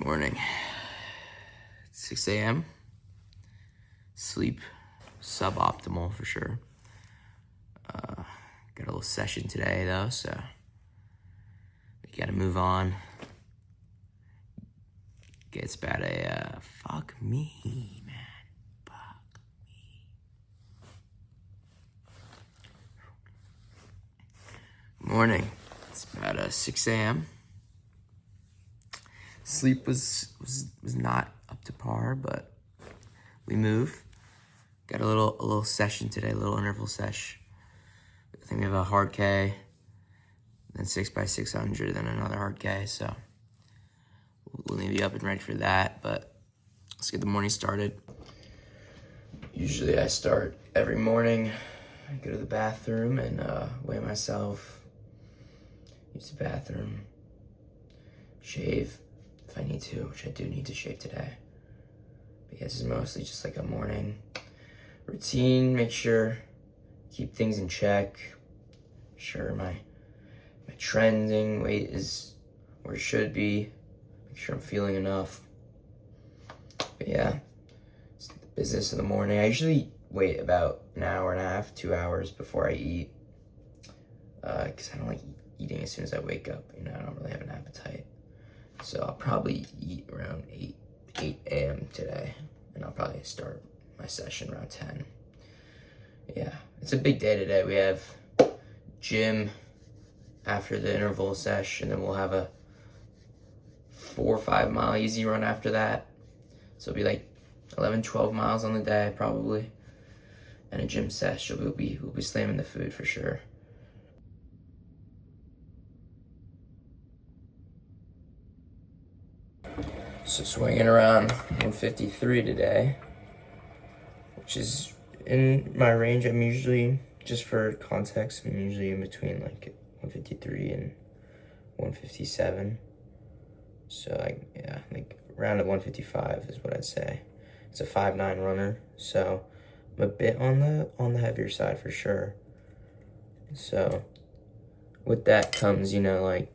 Morning. 6 a.m. Sleep suboptimal for sure. Got a little session today though, so we gotta move on. It's about a fuck me, man. Fuck me. Morning. It's about 6 a.m. Sleep was not up to par, but we move. Got a little session today, a little interval sesh. I think we have a hard K, then 6x600, then another hard K. So we'll need to be up and ready for that. But let's get the morning started. Usually I start every morning. I go to the bathroom and weigh myself, use the bathroom, shave if I need to, which I do need to shave today. But yeah, this is mostly just like a morning routine. Make sure, keep things in check. Sure my trending weight is where it should be. Make sure I'm feeling enough. But yeah, it's the business of the morning. I usually wait about an hour and a half, 2 hours before I eat. Because I don't like eating as soon as I wake up. You know, I don't really have an appetite. So I'll probably eat around 8 a.m. today. And I'll probably start my session around 10. Yeah, it's a big day today. We have gym after the interval sesh, and then we'll have a 4 or 5 mile easy run after that. So it'll be like 11, 12 miles on the day probably. And a gym sesh. We'll be slamming the food for sure. So swinging around 153 today, which is in my range. I'm usually, just for context, I'm usually in between like 153 and 157. So like around at 155 is what I'd say. It's a 5'9" runner, so I'm a bit on the heavier side for sure. So with that comes, you know, like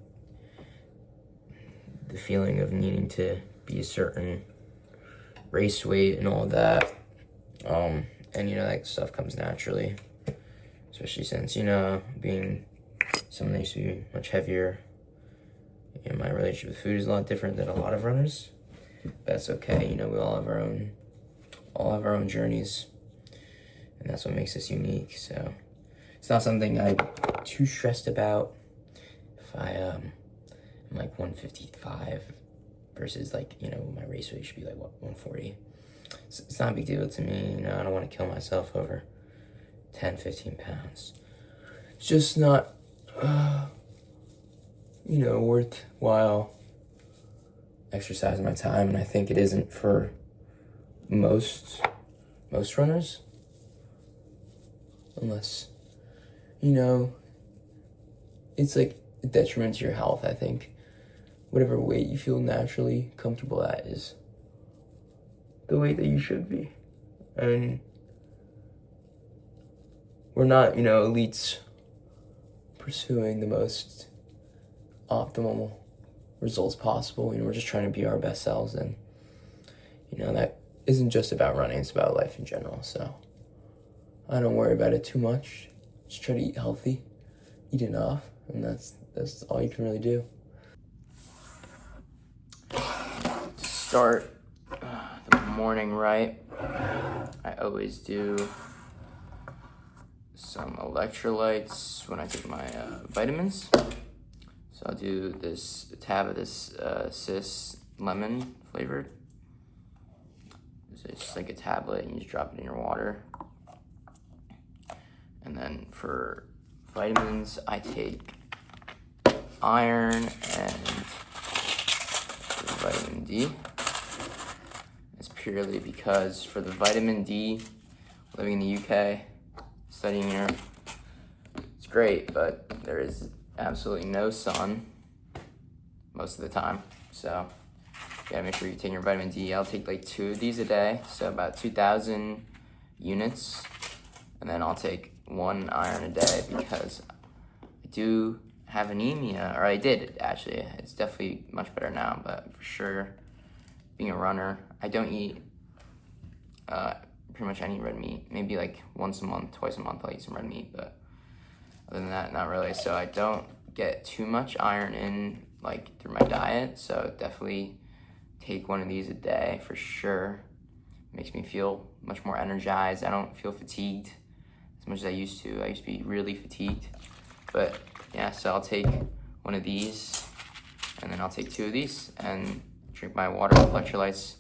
the feeling of needing to be a certain race weight and all that. And you know, that stuff comes naturally, especially since, you know, being someone that used to be much heavier, you know, my relationship with food is a lot different than a lot of runners. That's okay. You know, we all have our own journeys, and that's what makes us unique. So it's not something I'm too stressed about. If I'm like 155 versus, like, you know, my race weight should be like 140. It's not a big deal to me. You know, I don't want to kill myself over 10, 15 pounds. It's just not, you know, worthwhile exercising my time, and I think it isn't for most runners, unless, you know, it's like a detriment to your health. I think whatever weight you feel naturally comfortable at is the weight that you should be. And we're not, you know, elites pursuing the most optimal results possible. You know, we're just trying to be our best selves, and, you know, that isn't just about running, it's about life in general. So I don't worry about it too much. Just try to eat healthy, eat enough, and that's all you can really do. Start the morning right. I always do some electrolytes when I take my vitamins. So I'll do a tab of this Cis lemon flavored. So it's just like a tablet, and you just drop it in your water. And then for vitamins, I take iron and vitamin D. It's purely because for the vitamin D, living in the UK, studying here, it's great, but there is absolutely no sun most of the time. So you gotta make sure you take your vitamin D. I'll take like 2 of these a day, so about 2,000 units. And then I'll take 1 iron a day because I do have anemia, or I did actually. It's definitely much better now, but for sure being a runner, I don't eat pretty much any red meat. Maybe like once a month, twice a month I'll eat some red meat, but other than that, not really. So I don't get too much iron in like through my diet, so definitely take one of these a day for sure. Makes me feel much more energized. I don't feel fatigued as much as I used to. I used to be really fatigued, but yeah, so I'll take one of these, and then I'll take 2 of these and drink my water with electrolytes.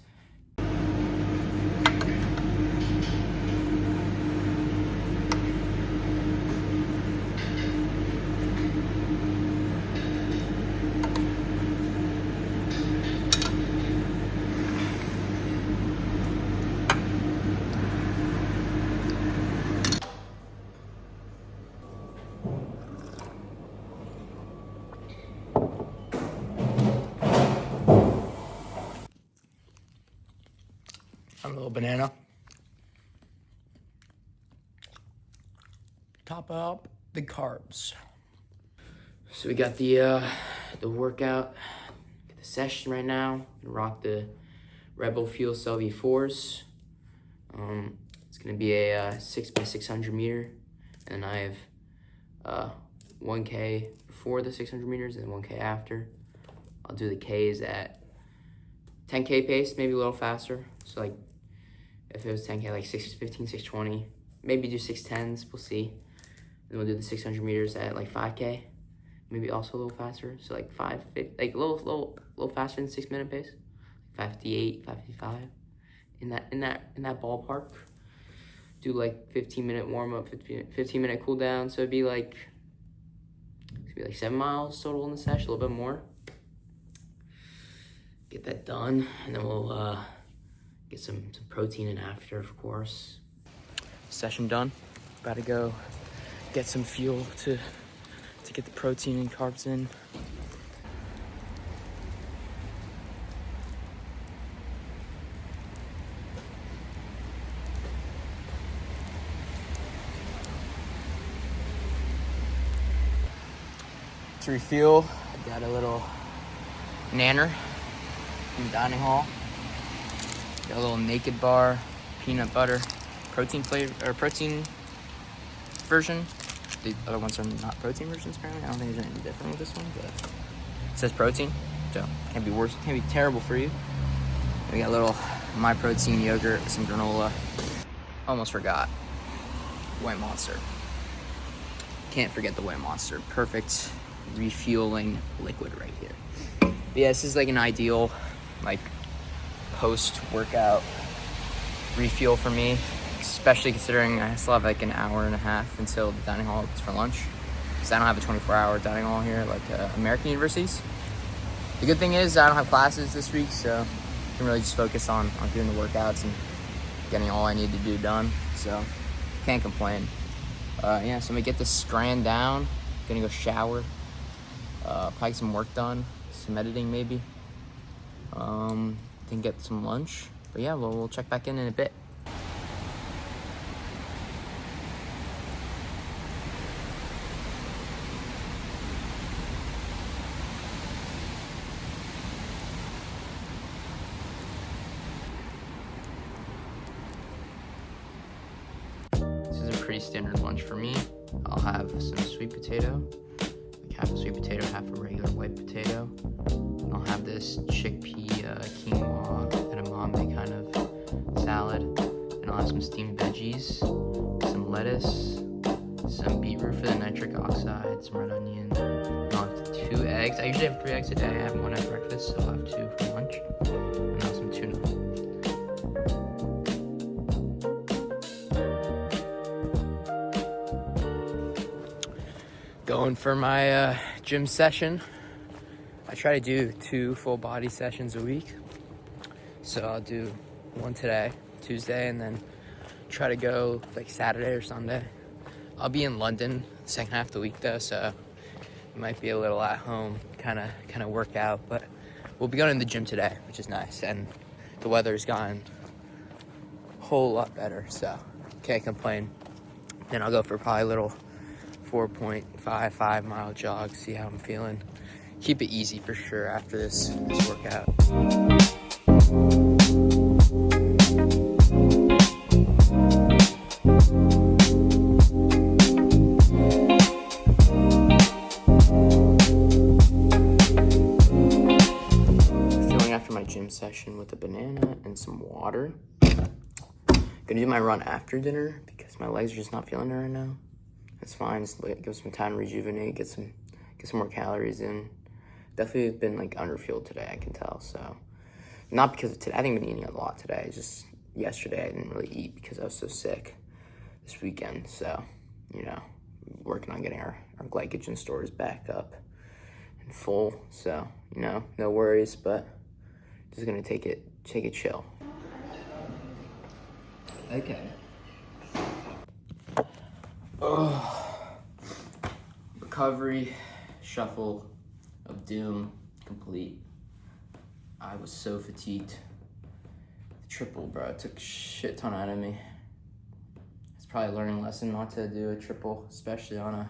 A little banana. Top up the carbs. So we got the workout, the session right now. Rock the Rebel Fuel Cell V4s. It's gonna be a 6x600 meter, and I have 1K before the 600 meters and 1K after. I'll do the Ks at 10K pace, maybe a little faster. So like, if it was 10K, like 6:15, 6:20, maybe do 6:10s, we'll see. And we'll do the 600 meters at like 5K, maybe also a little faster. So like 5:50, like a little faster than 6 minute pace, 5:58, 5:55, in that ballpark. Do like 15-minute warm up, 15-minute cool down. So it'd be like 7 miles total in the session, a little bit more. Get that done, and then we'll get some protein in after, of course. Session done. About to go get some fuel to get the protein and carbs in. To refuel, I got a little nanner from the dining hall. Got a little Naked Bar, peanut butter, protein flavor, or protein version. The other ones are not protein versions apparently. I don't think there's anything different with this one, but it says protein, so can't be worse, can't be terrible for you. And we got a little My Protein yogurt, some granola. Almost forgot, White Monster. Can't forget the White Monster. Perfect refueling liquid right here. But yeah, this is like an ideal like post-workout refuel for me, especially considering I still have like an hour and a half until the dining hall opens for lunch, because I don't have a 24-hour dining hall here like American universities. The good thing is I don't have classes this week, so I can really just focus on doing the workouts and getting all I need to do done, so can't complain. Yeah, so I'm gonna get this grind down, gonna go shower, probably get some work done, some editing maybe, then get some lunch. But yeah, we'll check back in a bit. This is a pretty standard lunch for me. I'll have some sweet potato, like half a sweet potato, half a regular white potato. And I'll have this chickpea quinoa edamame kind of salad. And I'll have some steamed veggies, some lettuce, some beetroot for the nitric oxide, some red onion. And I'll have 2 eggs. I usually have 3 eggs a day. I have 1 at breakfast, so I'll have 2 for lunch. And I'll have some tuna. Going for my gym session. I try to do 2 full body sessions a week. So I'll do 1 today, Tuesday, and then try to go like Saturday or Sunday. I'll be in London the second half of the week though, so it might be a little at home kind of workout, but we'll be going to the gym today, which is nice, and the weather's gotten a whole lot better, so can't complain. Then I'll go for probably a little 4.55 mile jog, see how I'm feeling. Keep it easy for sure after this workout. Filling after my gym session with a banana and some water. Gonna do my run after dinner because my legs are just not feeling it right now. It's fine. Just give some time to rejuvenate, get some more calories in. Definitely been like underfueled today, I can tell. So not because of today. I think I've been eating a lot today. It's just yesterday I didn't really eat because I was so sick this weekend. So, you know, working on getting our glycogen stores back up and full. So, you know, no worries, but just gonna take it chill. Okay. Recovery shuffle of doom complete. I was so fatigued. The triple, bro, it took a shit ton out of me. It's probably a learning lesson not to do a triple, especially on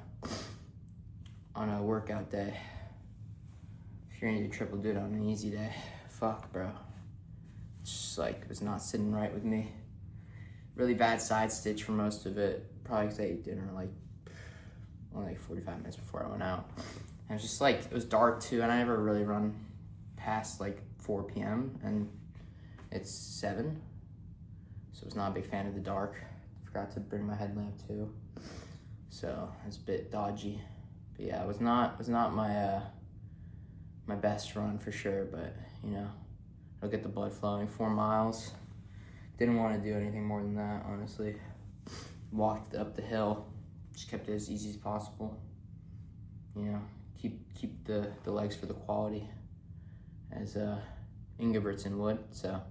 a workout day. If you're gonna do triple, do it on an easy day. Fuck, bro. It's just like, it was not sitting right with me. Really bad side stitch for most of it. Probably because I ate dinner only 45 minutes before I went out. And it was just like, it was dark too, and I never really run past like 4 p.m. and it's 7. So I was not a big fan of the dark. Forgot to bring my headlamp too. So it's a bit dodgy. But yeah, it was not my my best run for sure, but you know, it'll get the blood flowing. 4 miles. Didn't want to do anything more than that, honestly. Walked up the hill, just kept it as easy as possible. You know, keep the legs for the quality, as Ingebrigtsen would. So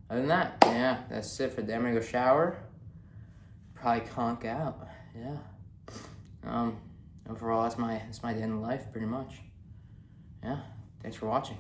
other than that, yeah, that's it for today. I'm gonna go shower, probably conk out. Yeah. Overall, that's my day in life, pretty much. Yeah. Thanks for watching.